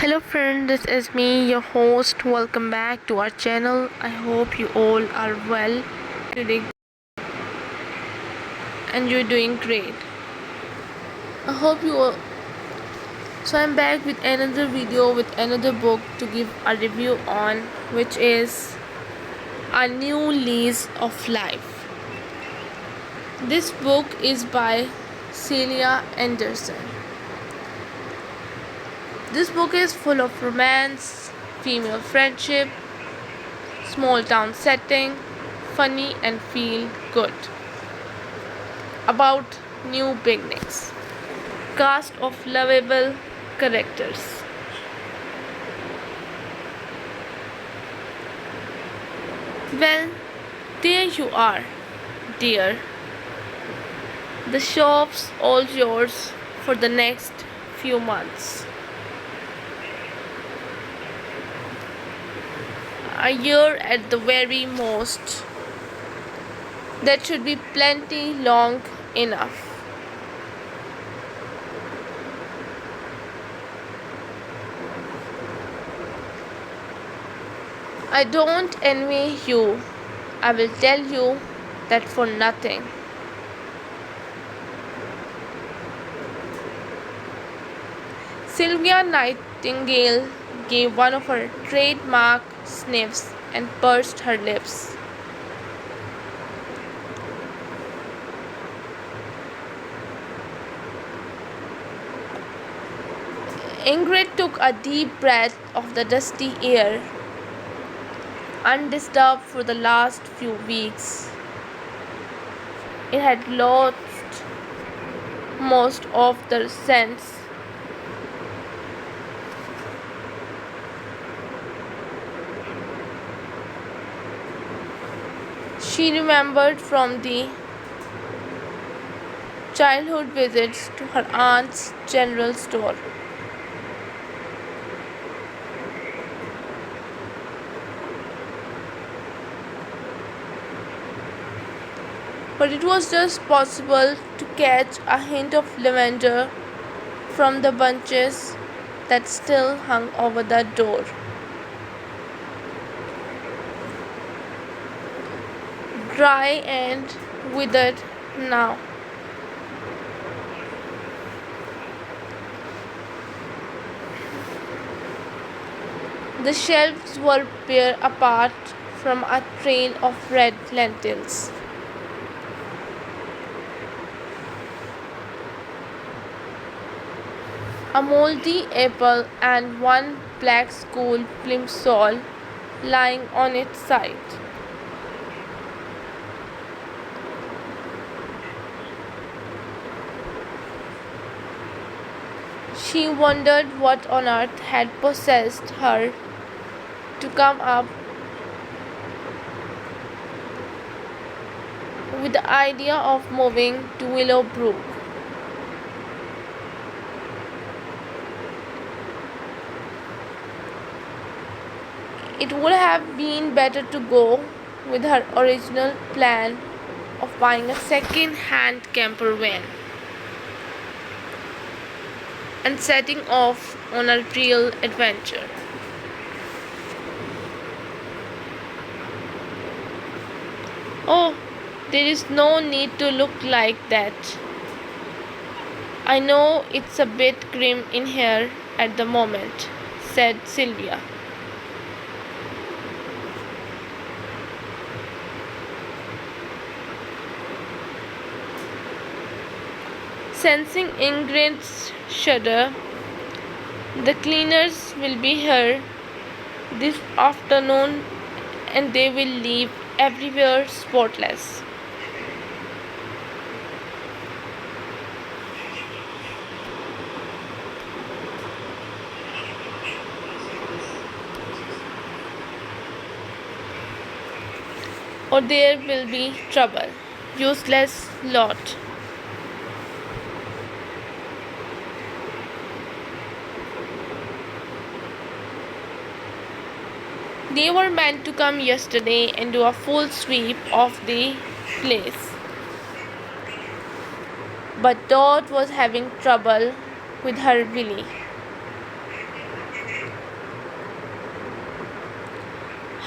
Hello friend, this is me, your host. Welcome back to our channel. I hope you all are well today and you're doing great. I hope you all. So I'm back with another video with another book to give a review on, which is A New Lease of Life. This book is by Celia Anderson. This book is full of romance, female friendship, small town setting, funny and feel good. About new beginnings. Cast of lovable characters. Well, there you are, dear. The shop's all yours for the next few months. A year at the very most. That should be plenty long enough. I don't envy you. I will tell you that for nothing. Sylvia Nightingale gave one of her trademark sniffs and pursed her lips. Ingrid took a deep breath of the dusty air, undisturbed for the last few weeks. It had lost most of the scents. She remembered from the childhood visits to her aunt's general store. But it was just possible to catch a hint of lavender from the bunches that still hung over the door. Dry and withered now. The shelves were bare apart from a trail of red lentils. A moldy apple and one black school plimsoll lying on its side. She wondered what on earth had possessed her to come up with the idea of moving to Willow Brook. It would have been better to go with her original plan of buying a second-hand camper van and setting off on a real adventure. Oh, there is no need to look like that. I know it's a bit grim in here at the moment, said Sylvia. Sensing Ingrid's shudder, the cleaners will be here this afternoon and they will leave everywhere spotless. Or there will be trouble. Useless lot. They were meant to come yesterday and do a full sweep of the place. But Dot was having trouble with her Willie.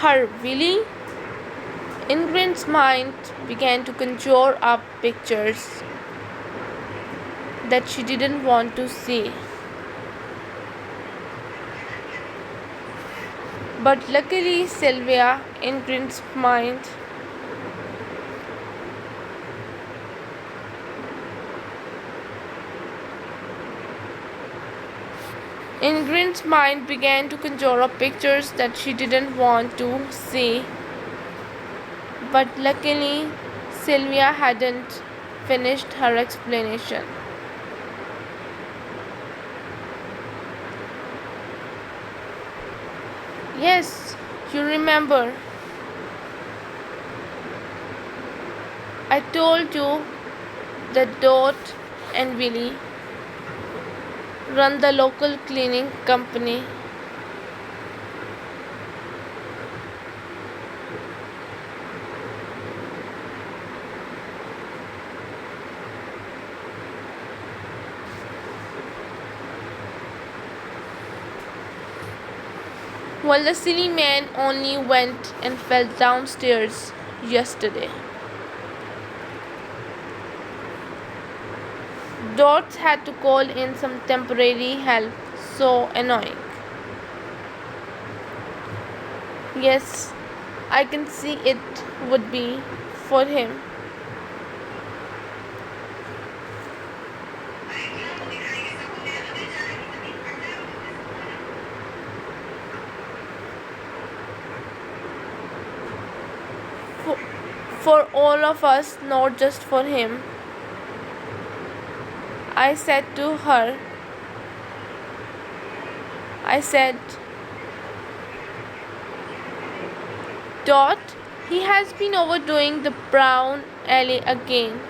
Her Willie? Ingrid's mind began to conjure up pictures that she didn't want to see. But luckily, Ingrid's mind began to conjure up pictures that she didn't want to see. But luckily, Sylvia hadn't finished her explanation. Yes, you remember. I told you that Dot and Willie run the local cleaning company. Well, the silly man only went and fell downstairs yesterday. Dot had to call in some temporary help. So annoying. Yes, I can see it would be for him. For all of us, not just for him. I said, Dot, he has been overdoing the brown alley again.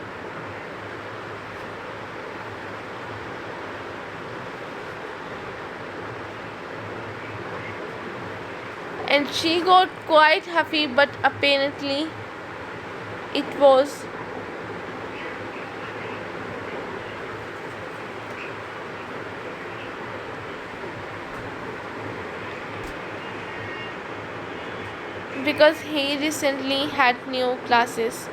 And she got quite huffy, but apparently it was because he recently had new classes.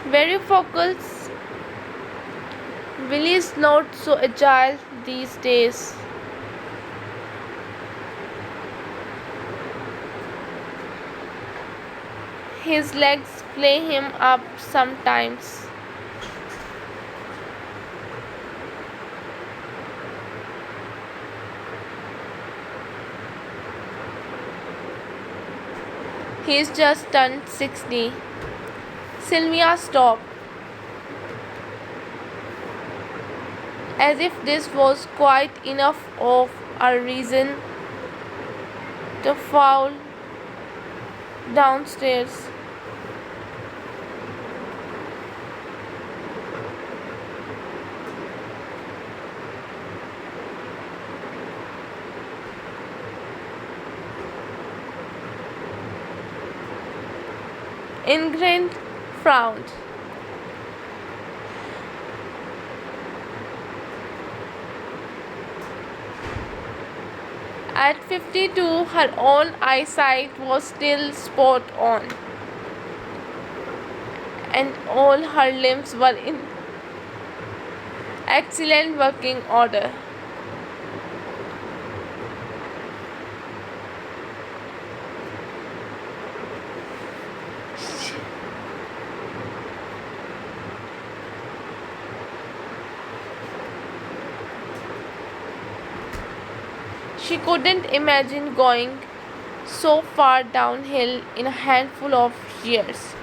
Very focused. Willie is not so agile these days. His legs play him up sometimes. He's just turned 60. Sylvia stopped. As if this was quite enough of a reason to fall downstairs. Ingrid frowned. At 52, her own eyesight was still spot on, and all her limbs were in excellent working order. She couldn't imagine going so far downhill in a handful of years.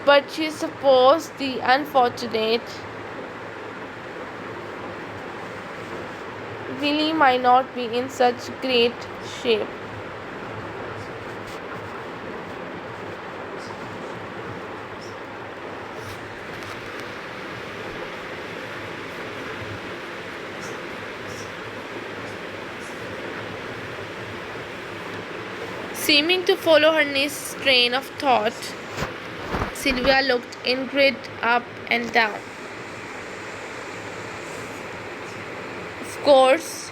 But she supposed the unfortunate Willie might not be in such great shape. Seeming to follow her niece's train of thought, Sylvia looked Ingrid up and down. Of course,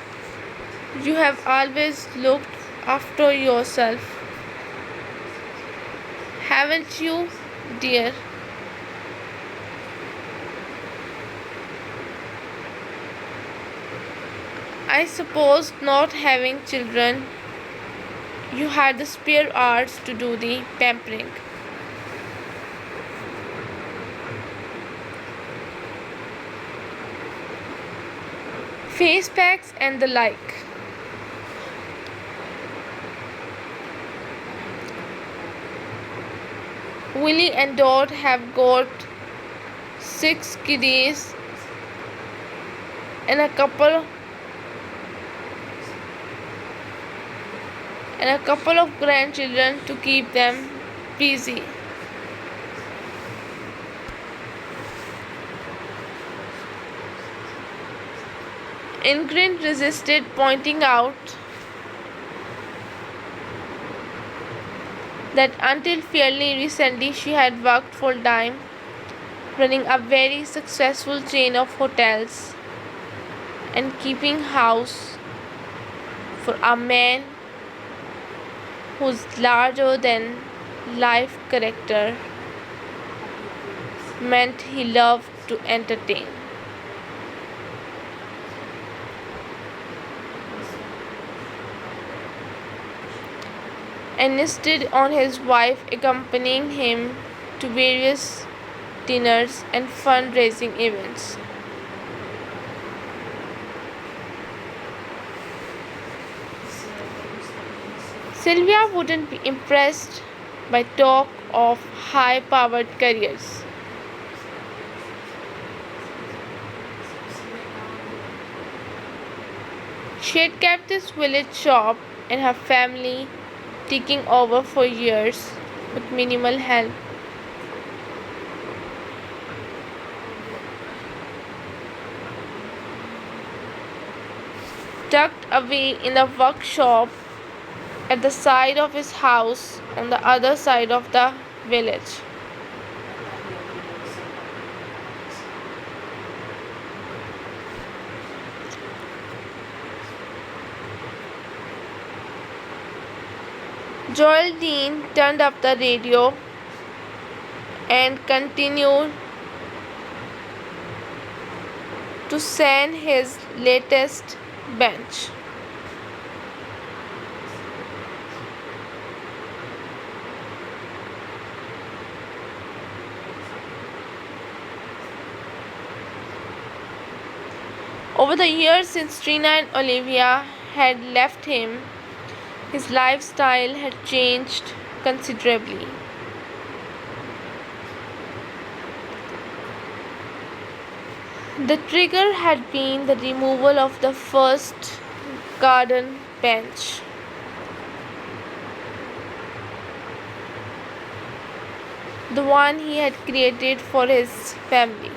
You have always looked after yourself, haven't you, dear? I suppose not having children, you had the spare hours to do the pampering. Face packs and the like. Willie and Dot have got 6 kiddies and a couple of grandchildren to keep them busy. Ingrid resisted pointing out that until fairly recently she had worked full time, running a very successful chain of hotels and keeping house for a man whose larger than life character meant he loved to entertain. Insisted on his wife accompanying him to various dinners and fundraising events. Sylvia wouldn't be impressed by talk of high-powered careers. She had kept this village shop and her family taking over for years with minimal help. Tucked away in the workshop at the side of his house on the other side of the village. Geraldine turned up the radio and continued to sand his latest bench. Over the years since Trina and Olivia had left him, his lifestyle had changed considerably. The trigger had been the removal of the first garden bench. The one he had created for his family.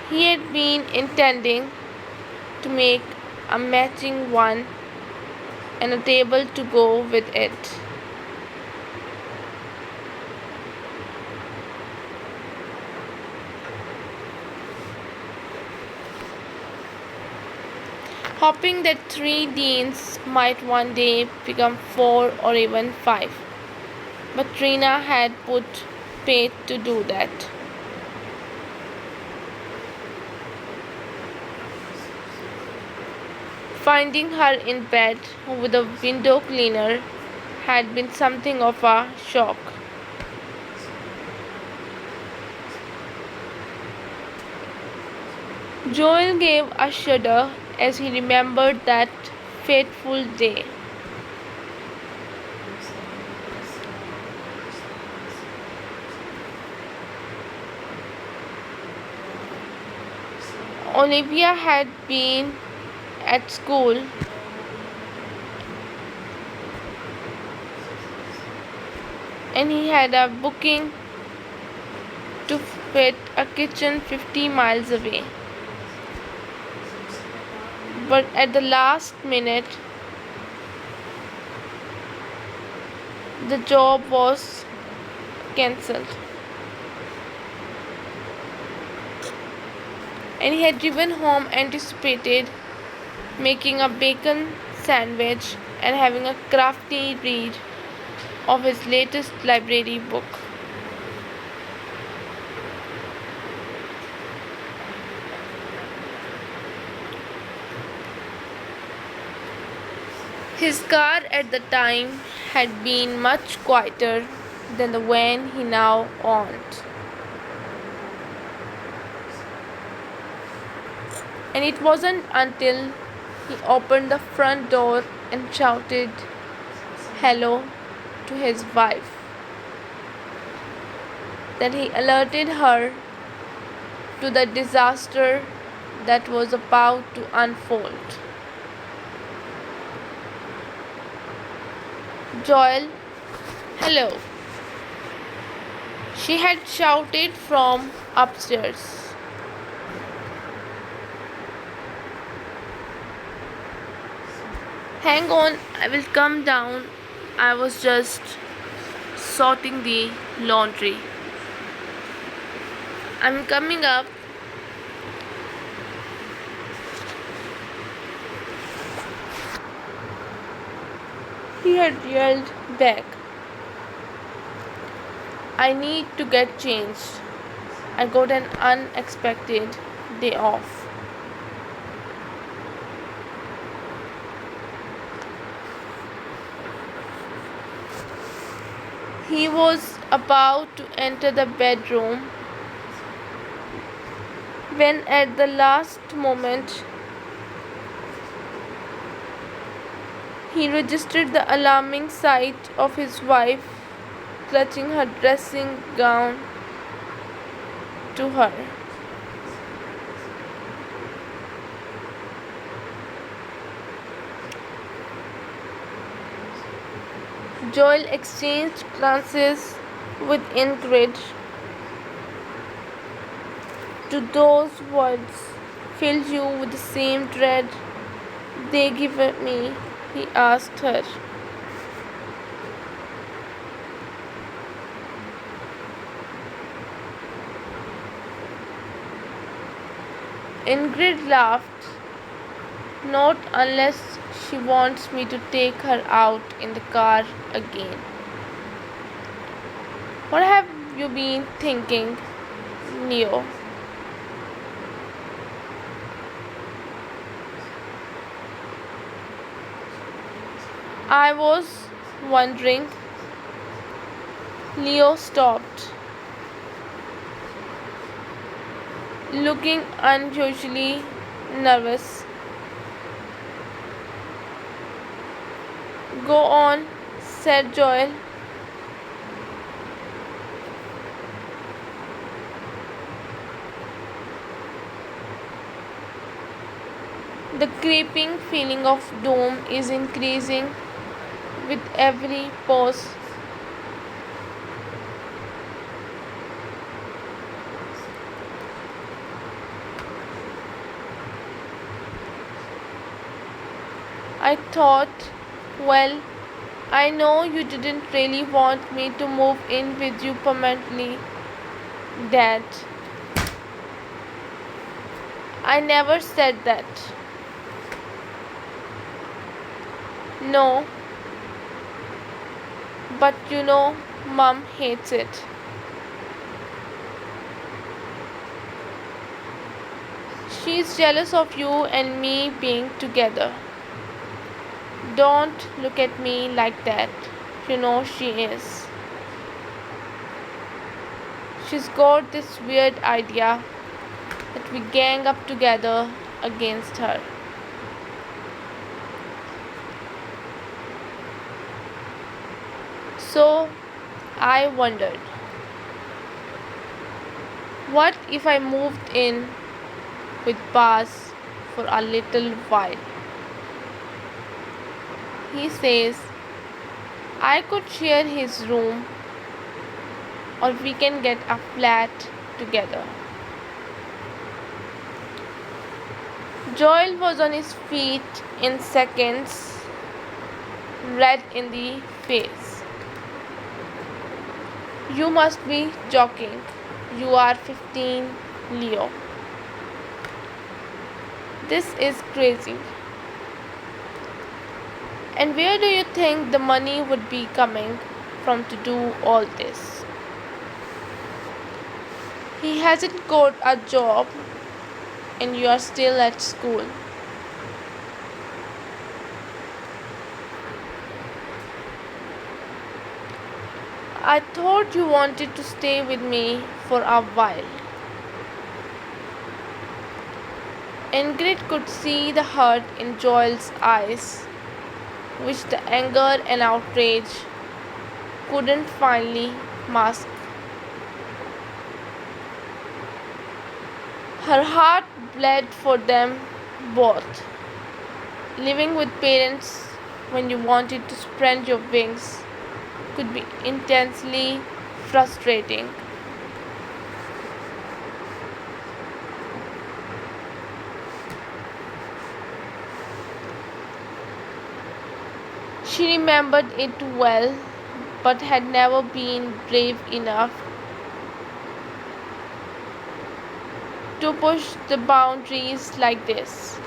He had been intending to make a matching one and a table to go with it. Hoping that 3 deans might one day become 4 or even 5. But Trina had put faith to do that. Finding her in bed with a window cleaner had been something of a shock. Joel gave a shudder as he remembered that fateful day. Olivia had been at school and he had a booking to fit a kitchen 50 miles away. But at the last minute, the job was cancelled. and he had driven home anticipated making a bacon sandwich and having a crafty read of his latest library book. His car at the time had been much quieter than the one he now owned. And it wasn't until he opened the front door and shouted hello to his wife that he alerted her to the disaster that was about to unfold. Joel, hello, she had shouted from upstairs. Hang on, I will come down. I was just sorting the laundry. I'm coming up. He had yelled back. I need to get changed. I got an unexpected day off. He was about to enter the bedroom when, at the last moment, he registered the alarming sight of his wife clutching her dressing gown to her. Joel exchanged glances with Ingrid. Do those words fill you with the same dread they give me? He asked her. Ingrid laughed. Not unless she wants me to take her out in the car again. What have you been thinking, Neo? I was wondering. Leo stopped, looking unusually nervous. Go on, said Joel. The creeping feeling of doom is increasing with every pause. I thought, well, I know you didn't really want me to move in with you permanently, Dad. I never said that. No, but you know, Mom hates it. She's jealous of you and me being together. Don't look at me like that. You know she is. She's got this weird idea that we gang up together against her. So I wondered, what if I moved in with Baz for a little while? He says I could share his room, or we can get a flat together. Joel was on his feet in seconds, red in the face. You must be joking. You are 15, Leo. This is crazy. And where do you think the money would be coming from to do all this? He hasn't got a job and you are still at school. I thought you wanted to stay with me for a while. Ingrid could see the hurt in Joel's eyes, which the anger and outrage couldn't finally mask. Her heart bled for them both. Living with parents when you wanted to spread your wings could be intensely frustrating. She remembered it well, but had never been brave enough to push the boundaries like this.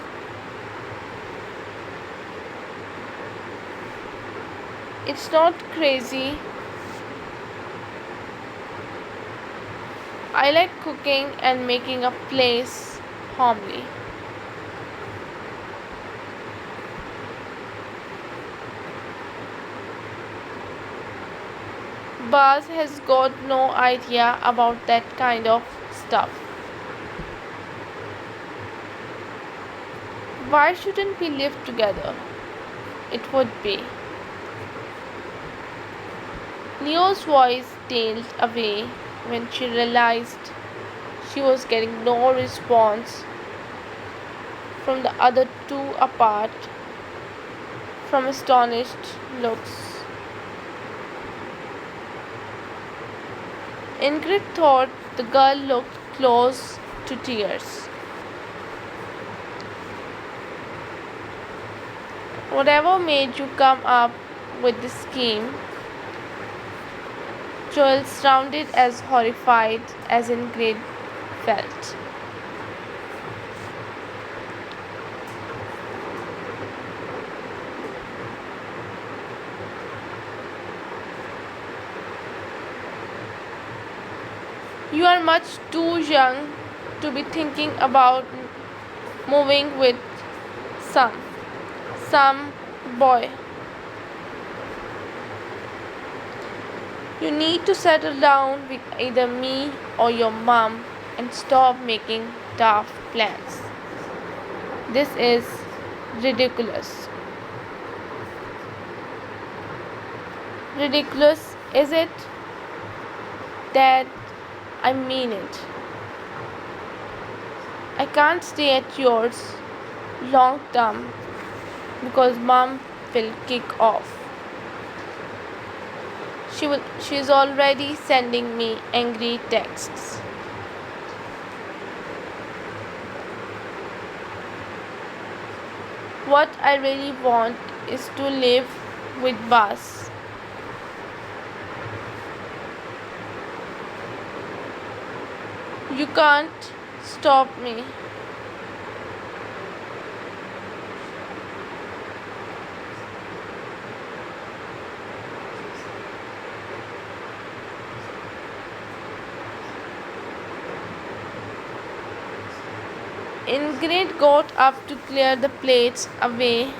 It's not crazy. I like cooking and making a place homely. Baz has got no idea about that kind of stuff. Why shouldn't we live together? It would be. Leo's voice tailed away when she realized she was getting no response from the other two apart from astonished looks. Ingrid thought the girl looked close to tears. Whatever made you come up with this scheme? Joel sounded as horrified as Ingrid felt. You are much too young to be thinking about moving with some boy. You need to settle down with either me or your mom and stop making daft plans. This is ridiculous. Ridiculous, is it? Dad, I mean it. I can't stay at yours long term because mom will kick off. She is already sending me angry texts. What I really want is to live with Bas. You can't stop me. Ingrid got up to clear the plates away.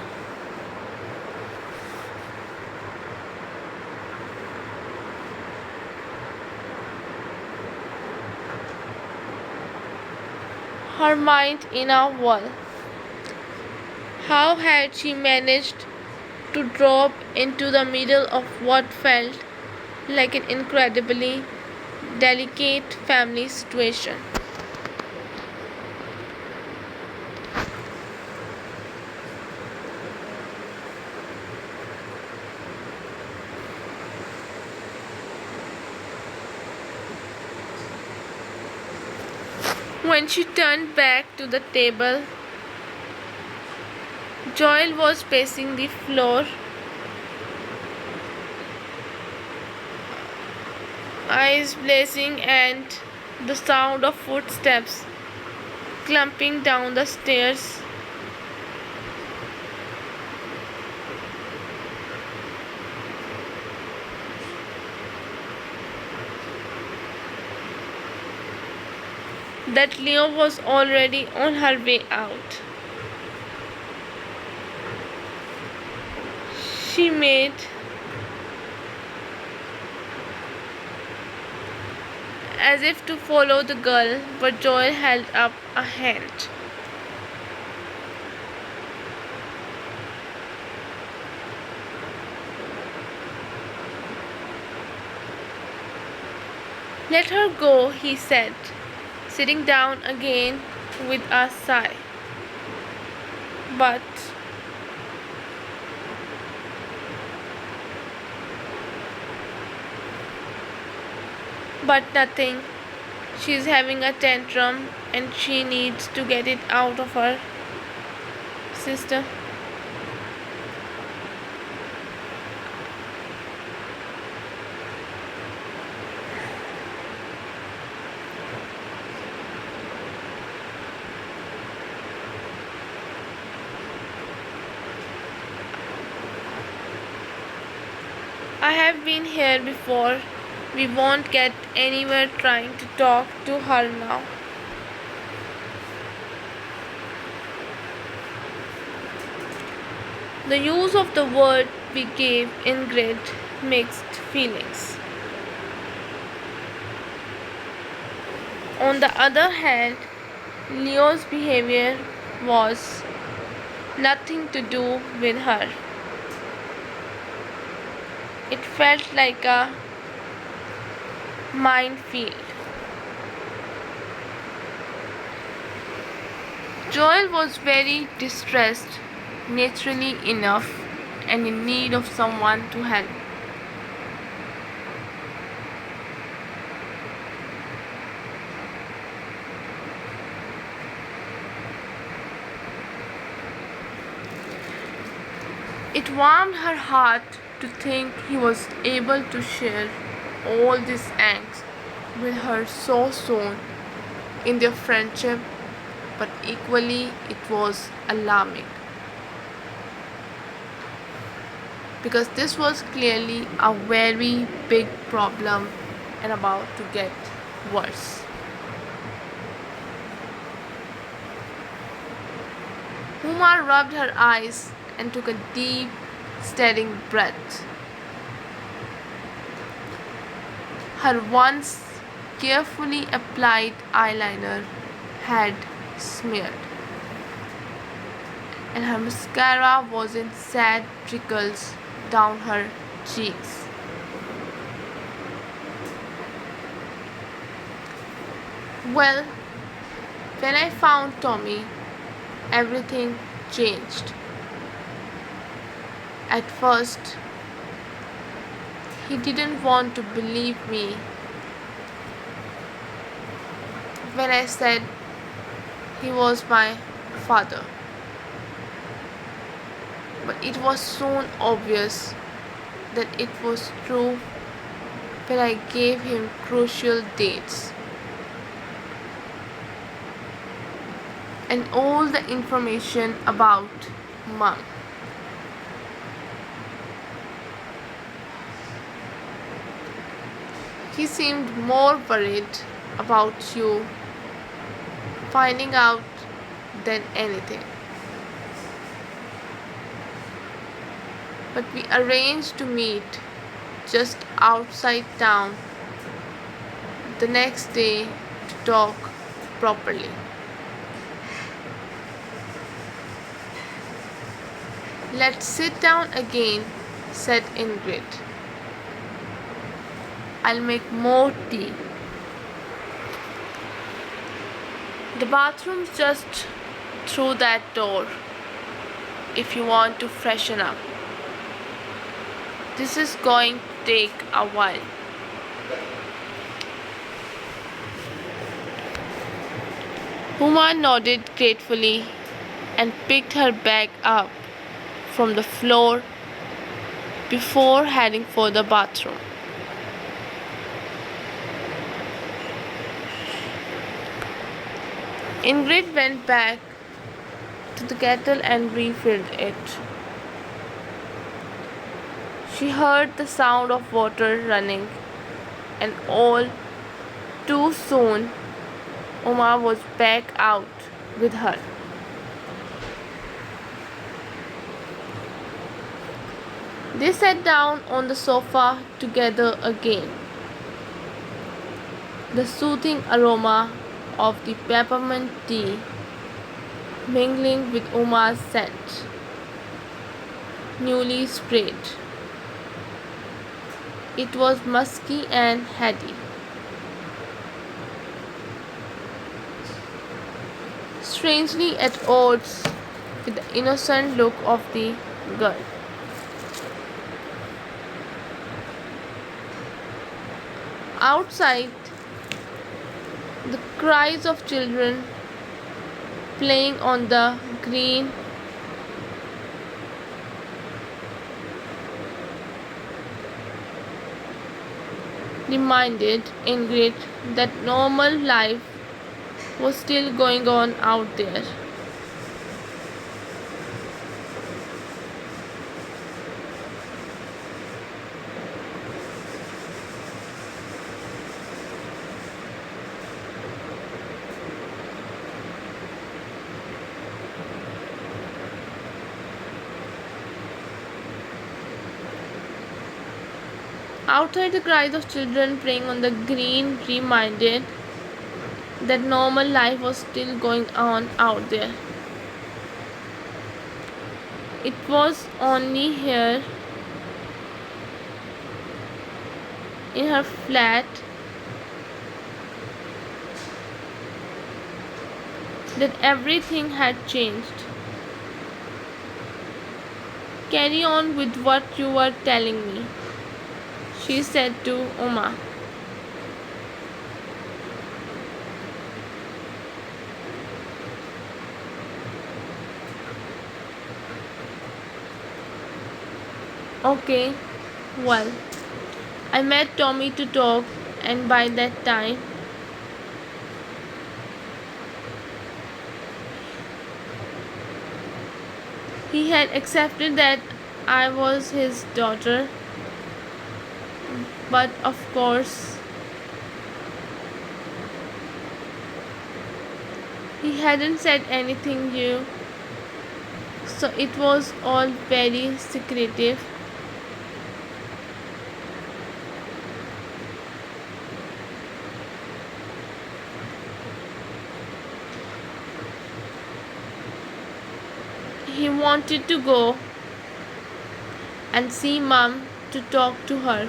Her mind in a whirl. How had she managed to drop into the middle of what felt like an incredibly delicate family situation? When she turned back to the table, Joel was pacing the floor, eyes blazing, and the sound of footsteps clumping down the stairs that Leo was already on her way out. She made as if to follow the girl, but Joel held up a hand. Let her go, he said, sitting down again with a sigh. But nothing. She's having a tantrum and she needs to get it out of her system. I have been here before. We won't get anywhere trying to talk to her now. The use of the word we gave Ingrid mixed feelings. On the other hand, Leo's behavior was nothing to do with her. It felt like a minefield. Joel was very distressed, naturally enough, and in need of someone to help. It warmed her heart to think he was able to share all this angst with her so soon in their friendship, but equally it was alarming. Because this was clearly a very big problem and about to get worse. Uma rubbed her eyes and took a deep, steadying breath. Her once carefully applied eyeliner had smeared, and her mascara was in sad trickles down her cheeks. Well, when I found Tommy, everything changed. At first, he didn't want to believe me when I said he was my father. But it was soon obvious that it was true when I gave him crucial dates and all the information about Mom. He seemed more worried about you finding out than anything. But we arranged to meet just outside town the next day to talk properly. Let's sit down again, said Ingrid. I'll make more tea. The bathroom's just through that door if you want to freshen up. This is going to take a while. Huma nodded gratefully and picked her bag up from the floor before heading for the bathroom. Ingrid went back to the kettle and refilled it. She heard the sound of water running, and all too soon Uma was back out with her. They sat down on the sofa together again. The soothing aroma of the peppermint tea mingling with Uma's scent, newly sprayed. It was musky and heady. Strangely at odds with the innocent look of the girl. Outside, the cries of children playing on the green reminded Ingrid that normal life was still going on out there. Outside, the cries of children playing on the green reminded that normal life was still going on out there. It was only here in her flat that everything had changed. Carry on with what you were telling me, she said to Uma. Okay, well, I met Tommy to talk, and by that time, he had accepted that I was his daughter. But of course, he hadn't said anything new, so it was all very secretive. He wanted to go and see Mom to talk to her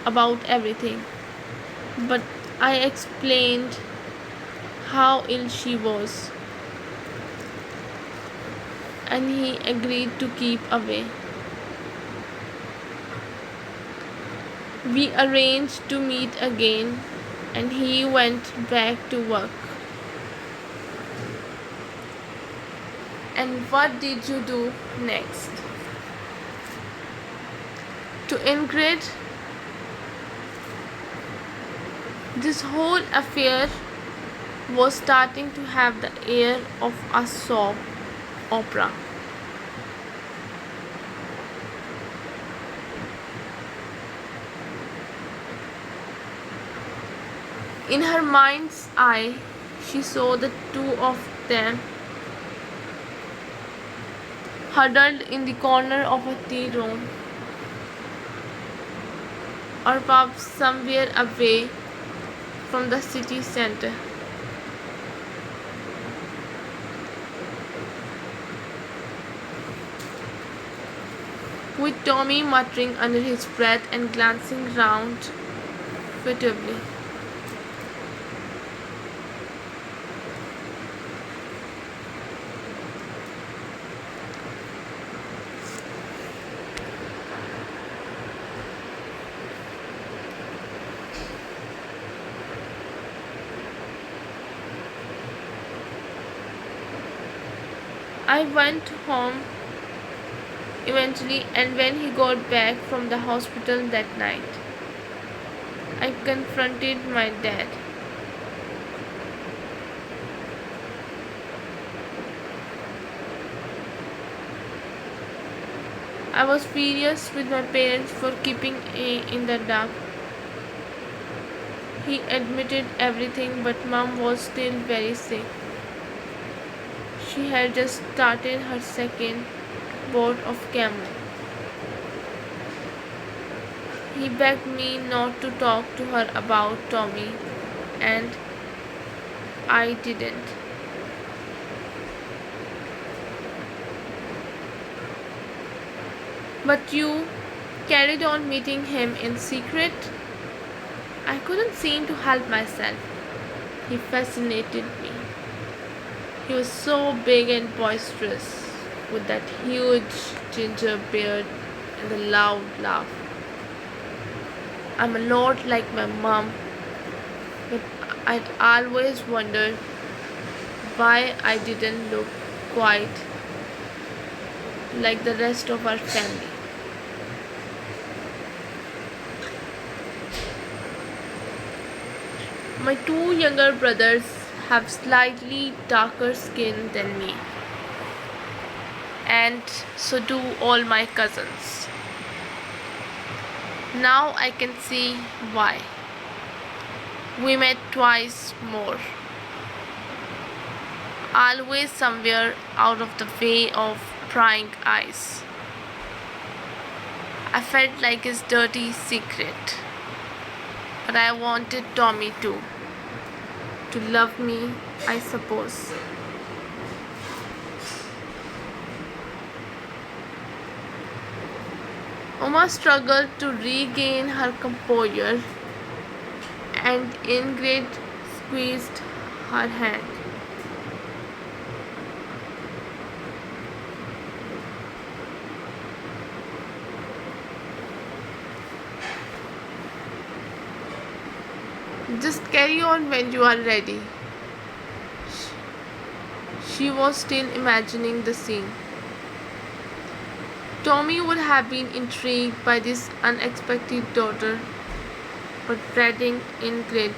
about everything, but I explained how ill she was, and he agreed to keep away. We arranged to meet again, and he went back to work. And what did you do next? To Ingrid, this whole affair was starting to have the air of a soap opera. In her mind's eye, she saw the two of them huddled in the corner of a tea room, or perhaps somewhere away from the city center. With Tommy muttering under his breath and glancing round furtively. I went home eventually, and when he got back from the hospital that night, I confronted my dad. I was furious with my parents for keeping in the dark. He admitted everything, but Mom was still very sick. She had just started her second bout of chemo. He begged me not to talk to her about Tommy, and I didn't. But you carried on meeting him in secret? I couldn't seem to help myself. He fascinated me. He was so big and boisterous, with that huge ginger beard and the loud laugh. I'm a lot like my mom, but I'd always wondered why I didn't look quite like the rest of our family. My two younger brothers have slightly darker skin than me, and so do all my cousins. Now I can see why. We met twice more, always somewhere out of the way of prying eyes. I felt like his dirty secret, but I wanted Tommy too, to love me, I suppose. Uma struggled to regain her composure, and Ingrid squeezed her hand. Just carry on when you are ready. She was still imagining the scene. Tommy would have been intrigued by this unexpected daughter, but dreading Ingrid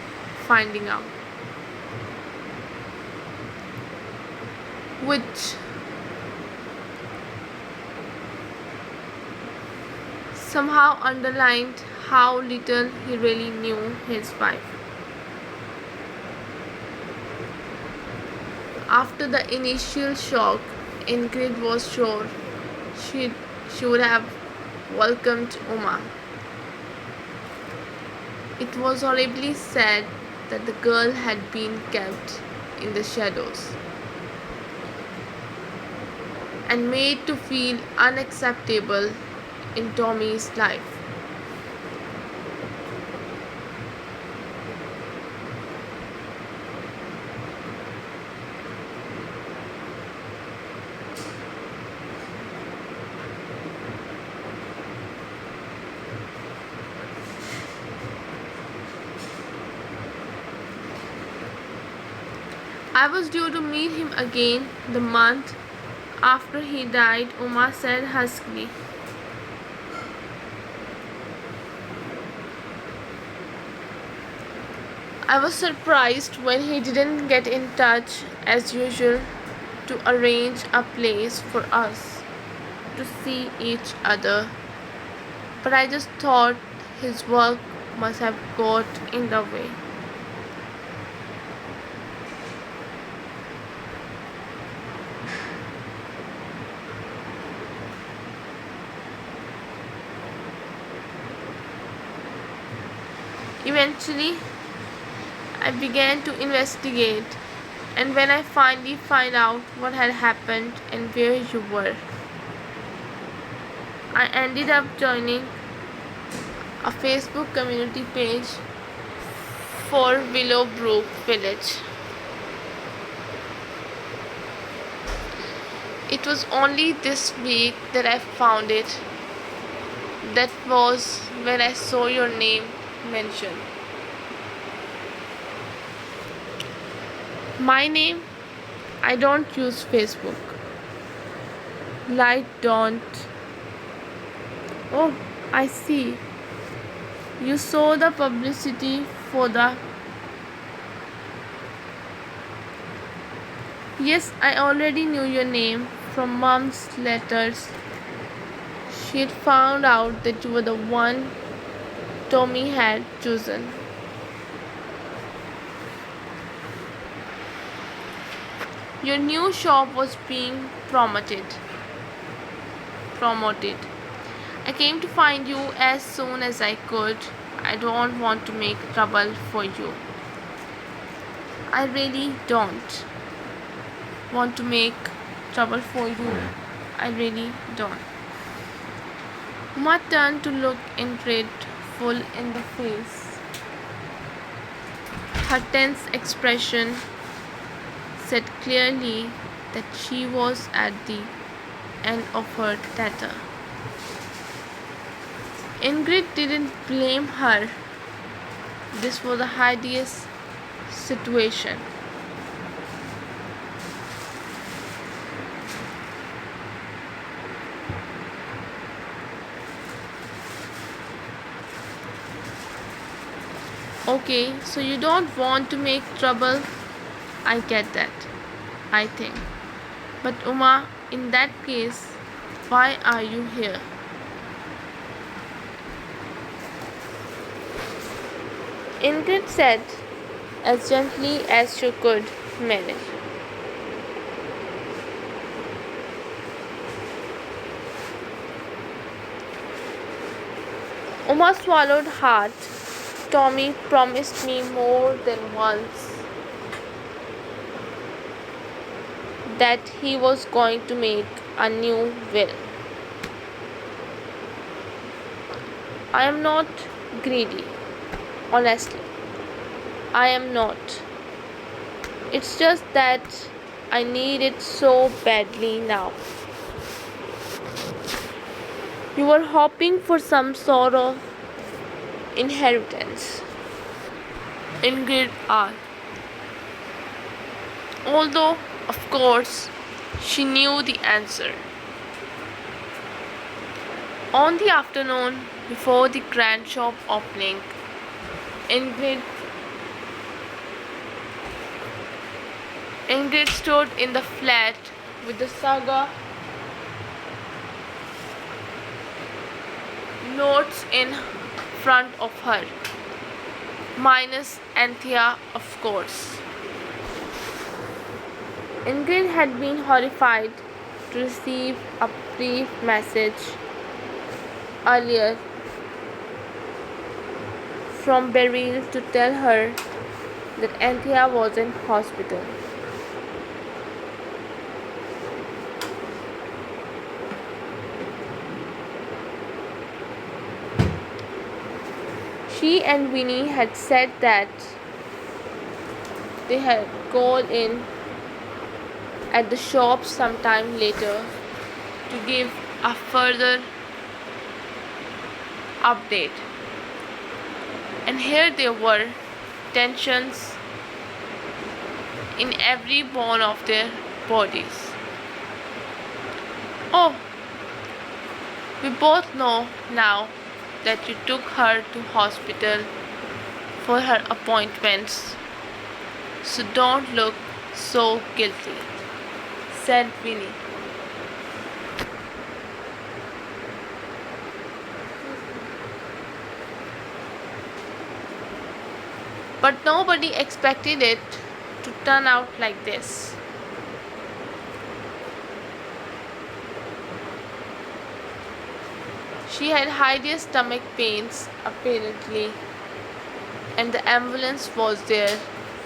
finding out. Which somehow underlined how little he really knew his wife. After the initial shock, Ingrid was sure she would have welcomed Uma. It was horribly sad that the girl had been kept in the shadows and made to feel unacceptable in Tommy's life. I was due to meet him again the month after he died, Uma said huskily. I was surprised when he didn't get in touch as usual to arrange a place for us to see each other, but I just thought his work must have got in the way. Eventually, I began to investigate, and when I finally found out what had happened and where you were, I ended up joining a Facebook community page for Willow Brook Village. It was only this week that I found it. That was when I saw your name mentioned. My name? I don't use Facebook. Light don't. Oh, I see. You saw the publicity for the. Yes, I already knew your name from Mom's letters. She had found out that you were the one Tommy had chosen. Your new shop was being promoted. I came to find you as soon as I could. I don't want to make trouble for you. I really don't want to make trouble for you. I really don't. Uma turned to look Ingrid full in the face. Her tense expression said clearly that she was at the end of her tether. Ingrid didn't blame her. This was a hideous situation. Okay, so you don't want to make trouble. I get that, I think. But Uma, in that case, why are you here? Ingrid said as gently as she could manage. Uma swallowed hard. Tommy promised me more than once that he was going to make a new will. I am not greedy, honestly. I am not. It's just that I need it so badly now. You were hoping for some sort of inheritance. Ingrid asked. Although, of course, she knew the answer. On the afternoon before the grand shop opening, Ingrid stood in the flat with the Saga Louts in front of her, minus Anthea, of course. Ingrid had been horrified to receive a brief message earlier from Beryl to tell her that Anthea was in hospital. She and Winnie had said that they had called in at the shop sometime later to give a further update. And here they were, tensions in every bone of their bodies. Oh, we both know now that you took her to hospital for her appointments, so don't look so guilty, said Winnie. But nobody expected it to turn out like this. She had hideous stomach pains, apparently, and the ambulance was there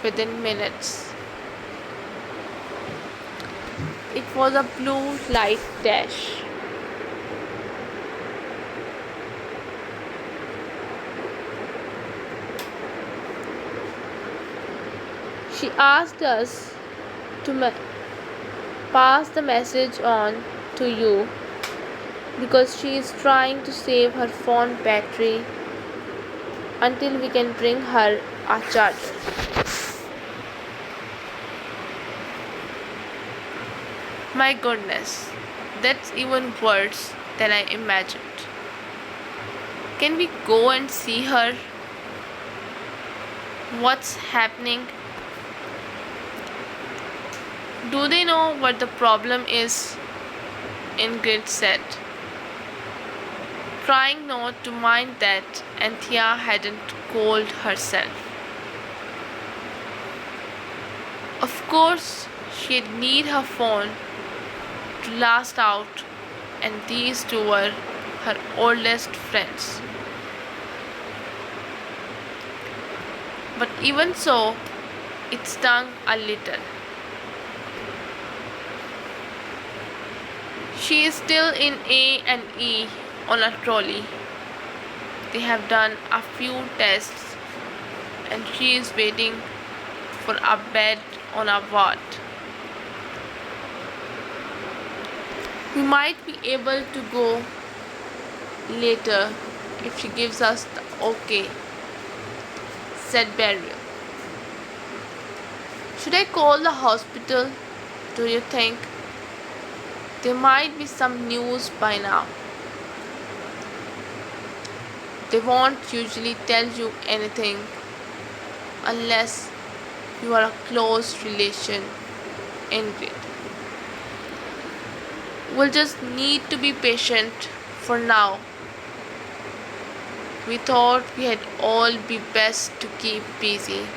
within minutes. It was a blue light dash. She asked us to pass the message on to you because she is trying to save her phone battery until we can bring her a charger. My goodness, that's even worse than I imagined. Can we go and see her? What's happening? Do they know what the problem is? Ingrid said, trying not to mind that Anthea hadn't called herself. Of course She'd need her phone to last out, and these two were her oldest friends. But even so, it stung a little. She is still in A&E on a trolley. They have done a few tests and she is waiting for a bed on a ward. We might be able to go later if she gives us the okay, said Beryl. Should I call the hospital, do you think? There might be some news by now. They won't usually tell you anything unless you are a close relation, Ingrid. We'll just need to be patient for now. We thought we had all be best to keep busy,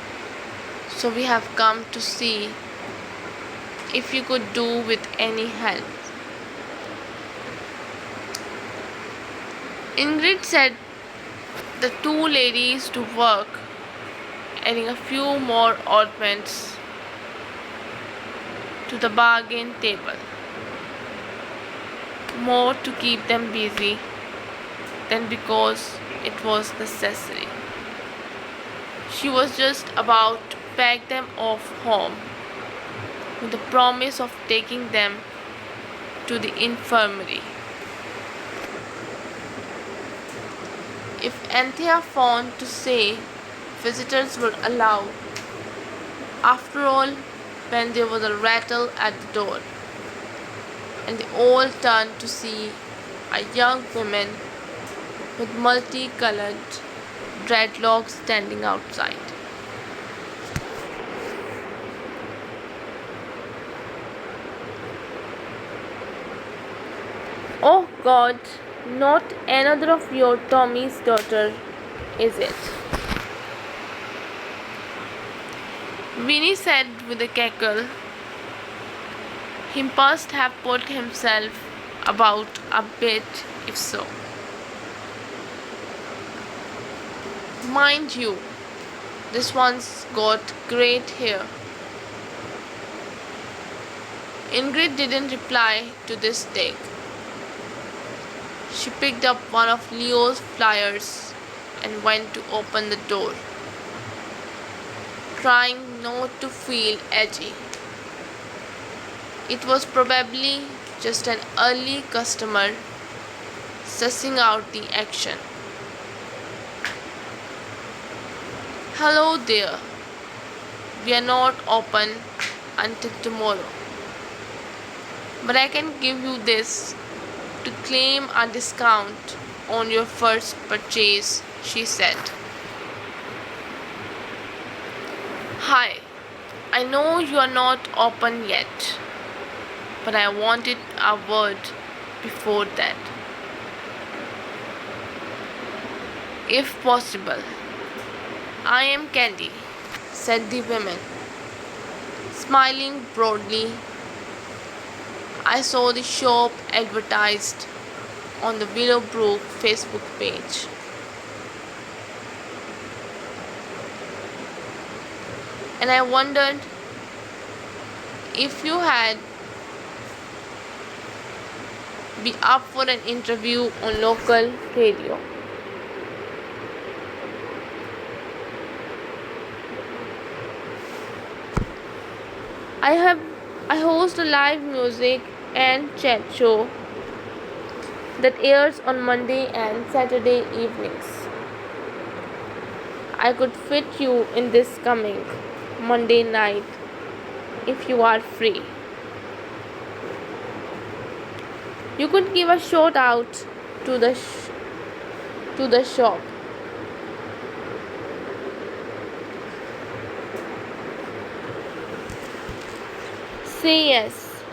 so we have come to see if you could do with any help. Ingrid said the two ladies to work, adding a few more ointments to the bargain table. More to keep them busy than because it was necessary. She was just about to pack them off home with the promise of taking them to the infirmary. If Anthea phoned to say visitors were allowed, after all, when there was a rattle at the door, and they all turned to see a young woman with multicolored dreadlocks standing outside. Oh God, not another of your Tommy's daughter, is it? Winnie said with a cackle. He must have put himself about a bit, if so. Mind you, this one's got great hair. Ingrid didn't reply to this take. She picked up one of Leo's flyers and went to open the door, trying not to feel edgy. It was probably just an early customer sussing out the action. Hello there. We are not open until tomorrow, but I can give you this to claim a discount on your first purchase, she said. Hi, I know you are not open yet, but I wanted a word before that. If possible. I am Candy, said the woman, smiling broadly. I saw the shop advertised on the Willow Brook Facebook page. And I wondered if you had be up for an interview on local radio. I host a live music and chat show that airs on Monday and Saturday evenings. I could fit you in this coming Monday night if you are free. You could give a shout out to the shop. Say yes,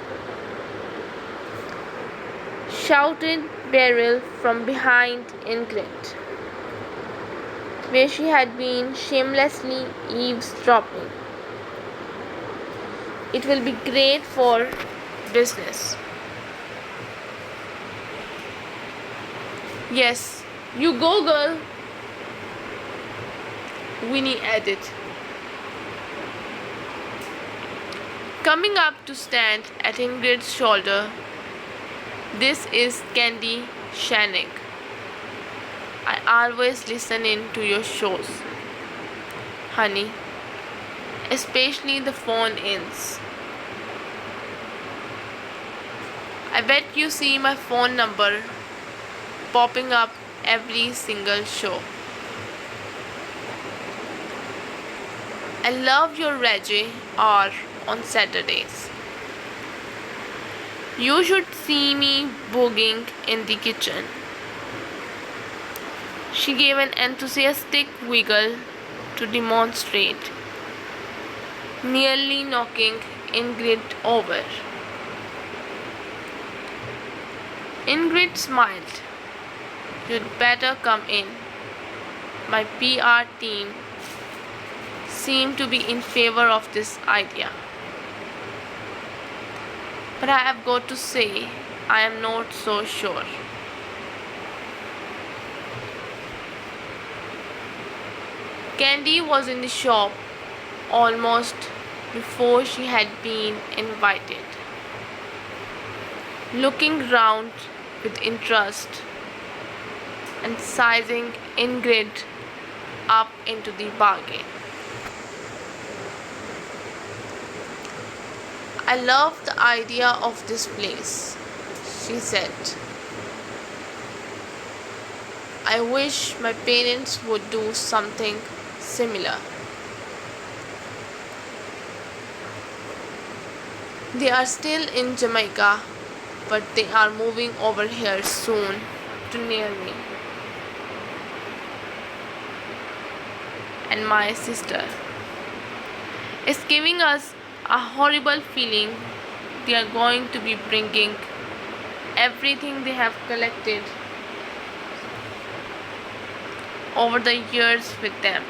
shouted Beryl from behind Ingrid, where she had been shamelessly eavesdropping. It will be great for business. Yes, you go, girl, Winnie added, coming up to stand at Ingrid's shoulder. This is Candy Shannick. I always listen in to your shows, honey, especially the phone-ins. I bet you see my phone number popping up every single show. I love your Reggie R on Saturdays. You should see me boogieing in the kitchen. She gave an enthusiastic wiggle to demonstrate, nearly knocking Ingrid over. Ingrid smiled. You'd better come in. My PR team seemed to be in favor of this idea. But I have got to say, I am not so sure. Candy was in the shop almost before she had been invited, looking round with interest and sizing Ingrid up into the bargain. I love the idea of this place, she said. I wish my parents would do something similar. They are still in Jamaica, but they are moving over here soon to near me. And my sister is giving us a horrible feeling they are going to be bringing everything they have collected over the years with them.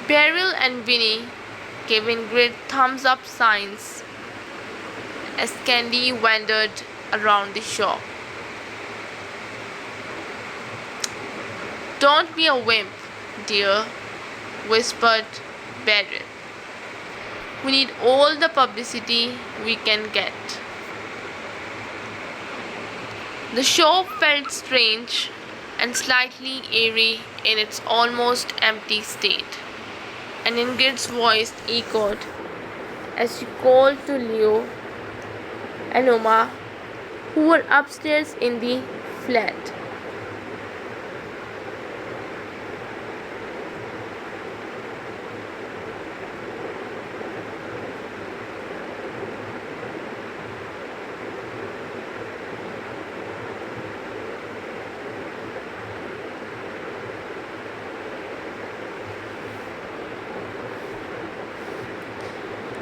Beryl and Winnie gave Ingrid thumbs up signs as Candy wandered around the shop. Don't be a wimp, dear, whispered Beryl. We need all the publicity we can get. The shop felt strange and slightly eerie in its almost empty state, and Ingrid's voice echoed as she called to Leo and Oma, who were upstairs in the flat.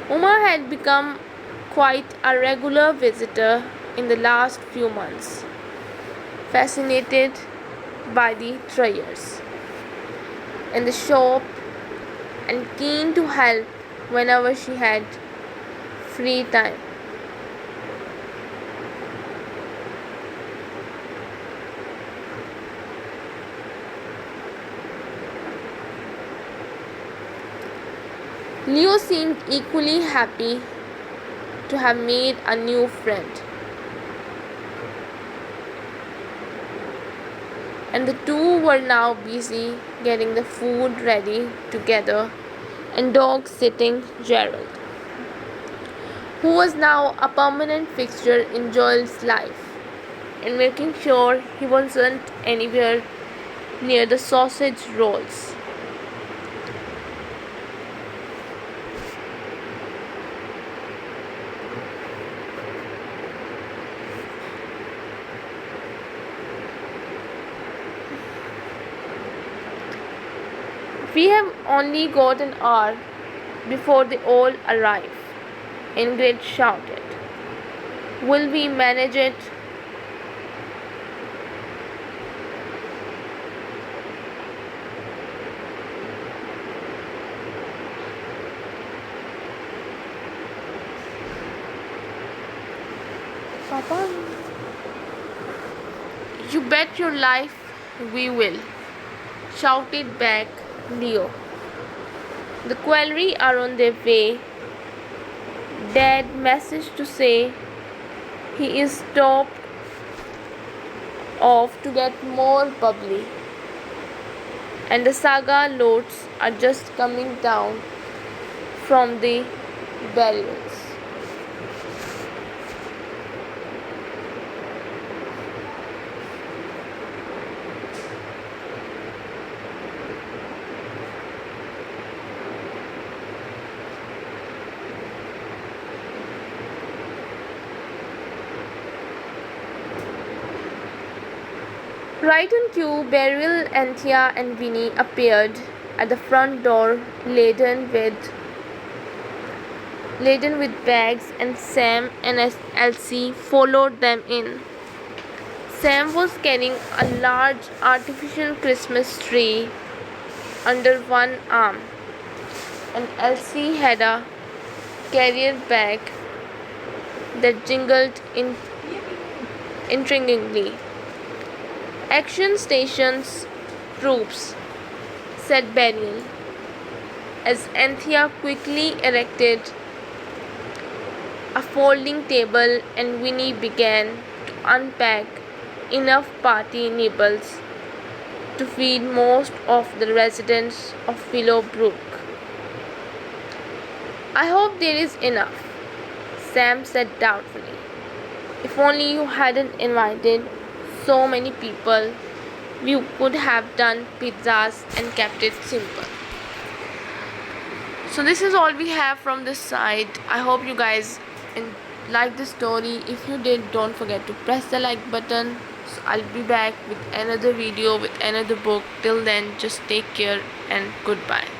Uma had become quite a regular visitor in the last few months, fascinated by the treasures in the shop and keen to help whenever she had free time. Leo seemed equally happy to have made a new friend, and the two were now busy getting the food ready together and dog sitting Gerald, who was now a permanent fixture in Joel's life, and making sure he wasn't anywhere near the sausage rolls. We have only got an hour before they all arrive, Ingrid shouted. Will we manage it? Papa. You bet your life we will, shouted back Leo. The cavalry are on their way. Dad messaged to say he is stopped off to get more bubbly. And the Saga Louts are just coming down from the barrels. Right on cue, Beryl, Anthea, and Winnie appeared at the front door laden with bags, and Sam and Elsie followed them in. Sam was carrying a large artificial Christmas tree under one arm, and Elsie had a carrier bag that jingled intriguingly. Action stations troops, said Beryl, as Anthea quickly erected a folding table and Winnie began to unpack enough party nibbles to feed most of the residents of Willow Brook. I hope there is enough, Sam said doubtfully. If only you hadn't invited so many people, we could have done pizzas and kept it simple. So this is all we have from this side. I hope you guys like the story. If you did, don't forget to press the like button. So I'll be back with another video with another book. Till then, just take care and goodbye.